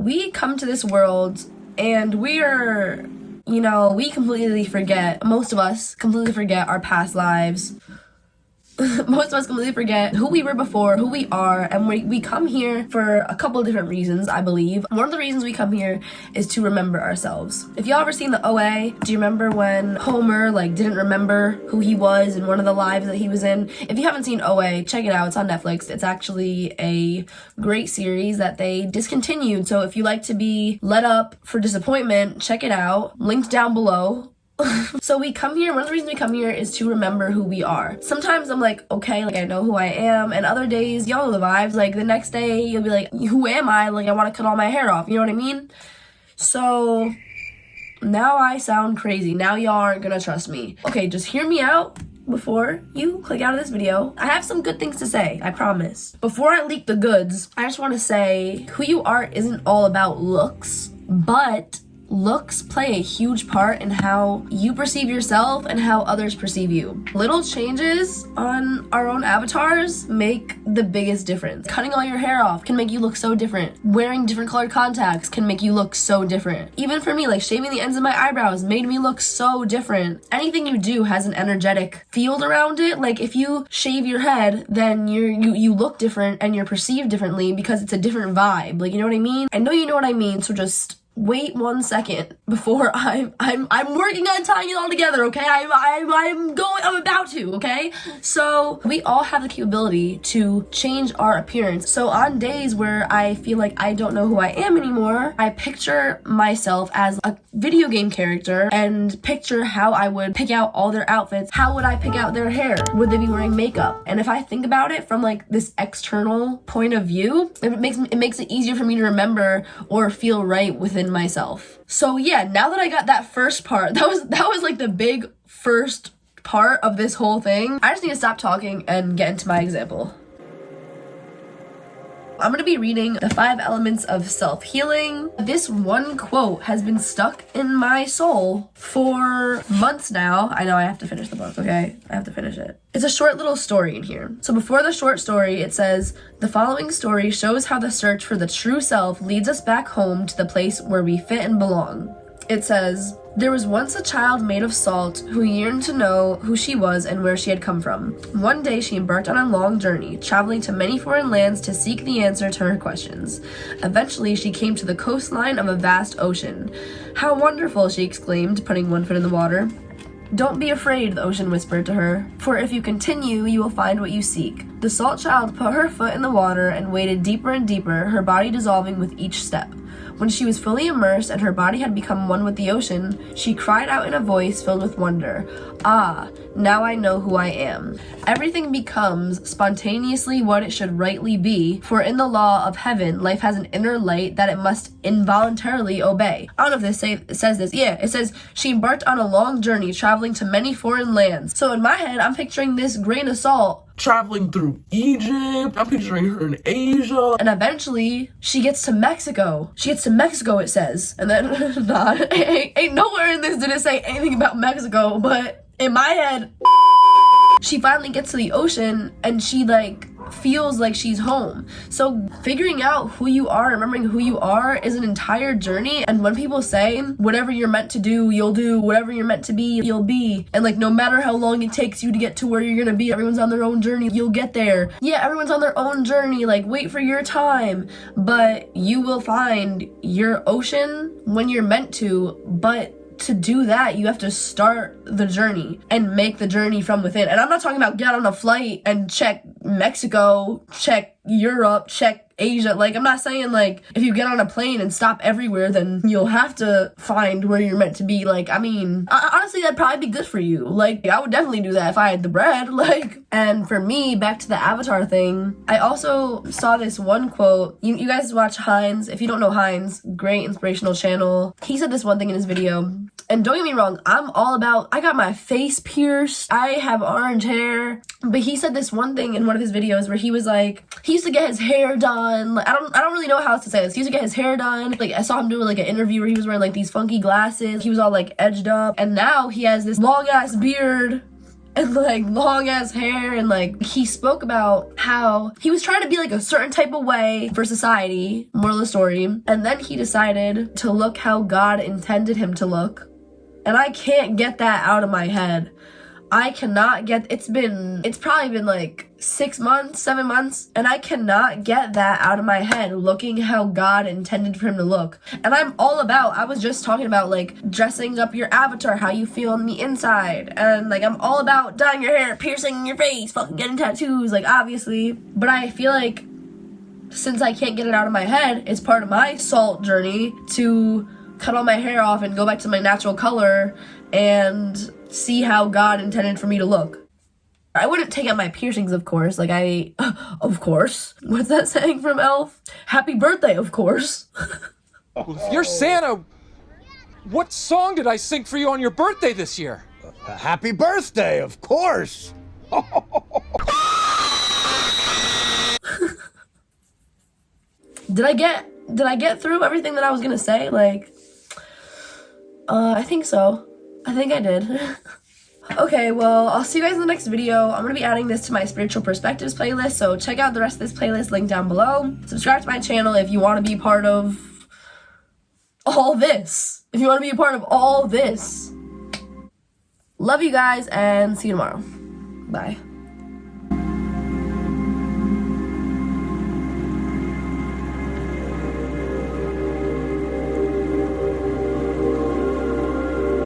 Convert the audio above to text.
we come to this world and we're, we completely forget, most of us completely forget our past lives. Most of us completely forget who we were before, who we are, and we come here for a couple of different reasons, I believe. One of the reasons we come here is to remember ourselves. If y'all ever seen the OA, do you remember when Homer didn't remember who he was in one of the lives that he was in? If you haven't seen OA, check it out. It's on Netflix. It's actually a great series that they discontinued. So if you like to be let up for disappointment, check it out. Linked down below. So we come here, one of the reasons we come here is to remember who we are. Sometimes I'm like, okay, I know who I am, and other days, y'all know the vibes, the next day, you'll be like, who am I? I want to cut all my hair off, you know what I mean? So, now I sound crazy. Now y'all aren't gonna trust me. Okay, just hear me out before you click out of this video. I have some good things to say, I promise. Before I leak the goods, I just want to say, who you are isn't all about looks, but looks play a huge part in how you perceive yourself and how others perceive you. Little changes on our own avatars make the biggest difference. Cutting all your hair off can make you look so different. Wearing different colored contacts can make you look so different. Even for me, shaving the ends of my eyebrows made me look so different. Anything you do has an energetic field around it. If you shave your head, then you look different and you're perceived differently because it's a different vibe. You know what I mean? I know you know what I mean, so just wait 1 second before I'm working on tying it all together, okay? I'm about to, okay? So we all have the capability to change our appearance. So on days where I feel like I don't know who I am anymore, I picture myself as a video game character and picture how I would pick out all their outfits. How would I pick out their hair? Would they be wearing makeup? And if I think about it from this external point of view, it makes it easier for me to remember or feel right within myself. So yeah, now that I got that first part, that was the big first part of this whole thing, I just need to stop talking and get into my example. I'm going to be reading the 5 elements of self-healing. This one quote has been stuck in my soul for months now. I know I have to finish the book, okay? I have to finish it. It's a short little story in here. So before the short story, it says, the following story shows how the search for the true self leads us back home to the place where we fit and belong. It says, there was once a child made of salt who yearned to know who she was and where she had come from. One day she embarked on a long journey, traveling to many foreign lands to seek the answer to her questions. Eventually she came to the coastline of a vast ocean. How wonderful, she exclaimed, putting one foot in the water. Don't be afraid, the ocean whispered to her, for if you continue, you will find what you seek. The salt child put her foot in the water and waded deeper and deeper, her body dissolving with each step. When she was fully immersed and her body had become one with the ocean, she cried out in a voice filled with wonder, "Ah, now I know who I am." Everything becomes spontaneously what it should rightly be, for in the law of heaven, life has an inner light that it must involuntarily obey. I don't know if it says this. Yeah, it says, she embarked on a long journey, traveling to many foreign lands. So in my head, I'm picturing this grain of salt traveling through Egypt. I'm picturing her in Asia. And eventually, she gets to Mexico. She gets to Mexico, it says. And then, ain't nowhere in this did it say anything about Mexico, but in my head, she finally gets to the ocean and she feels like she's home. So figuring out who you are, remembering who you are is an entire journey. And when people say whatever you're meant to do, you'll do, whatever you're meant to be, you'll be, and no matter how long it takes you to get to where you're gonna be, everyone's on their own journey, you'll get there. Yeah, everyone's on their own journey, wait for your time, but you will find your ocean when you're meant to. But to do that, you have to start the journey and make the journey from within. And I'm not talking about get on a flight and check Mexico, check Europe, check Asia. I'm not saying if you get on a plane and stop everywhere, then you'll have to find where you're meant to be. Honestly, that'd probably be good for you. I would definitely do that if I had the bread. And for me, back to the Avatar thing, I also saw this one quote. You guys watch Heinz. If you don't know Heinz, great inspirational channel. He said this one thing in his video. And don't get me wrong, I'm all about, I got my face pierced, I have orange hair, but he said this one thing in one of his videos where he was he used to get his hair done, I don't really know how else to say this, he used to get his hair done, I saw him doing an interview where he was wearing these funky glasses, he was all edged up, and now he has this long ass beard, and like long ass hair, and like he spoke about how he was trying to be like a certain type of way for society, moral of the story, and then he decided to look how God intended him to look. And I can't get that out of my head. I cannot get, it's probably been like 6 months, 7 months, and I cannot get that out of my head, looking how God intended for him to look. And I was just talking about like dressing up your avatar, how you feel on the inside, and like I'm all about dyeing your hair, piercing your face, fucking getting tattoos, like obviously. But I feel like since I can't get it out of my head, it's part of my salt journey to cut all my hair off and go back to my natural color and see how God intended for me to look. I wouldn't take out my piercings, of course. Of course. What's that saying from Elf? Happy birthday, of course. Well, if you're Santa, what song did I sing for you on your birthday this year? Happy birthday, of course. Did I get through everything that I was gonna say? I think so. I think I did. Okay, well, I'll see you guys in the next video. I'm gonna be adding this to my Spiritual Perspectives playlist, so check out the rest of this playlist, link down below. Subscribe to my channel if you want to be part of all this. If you want to be a part of all this. Love you guys, and see you tomorrow. Bye.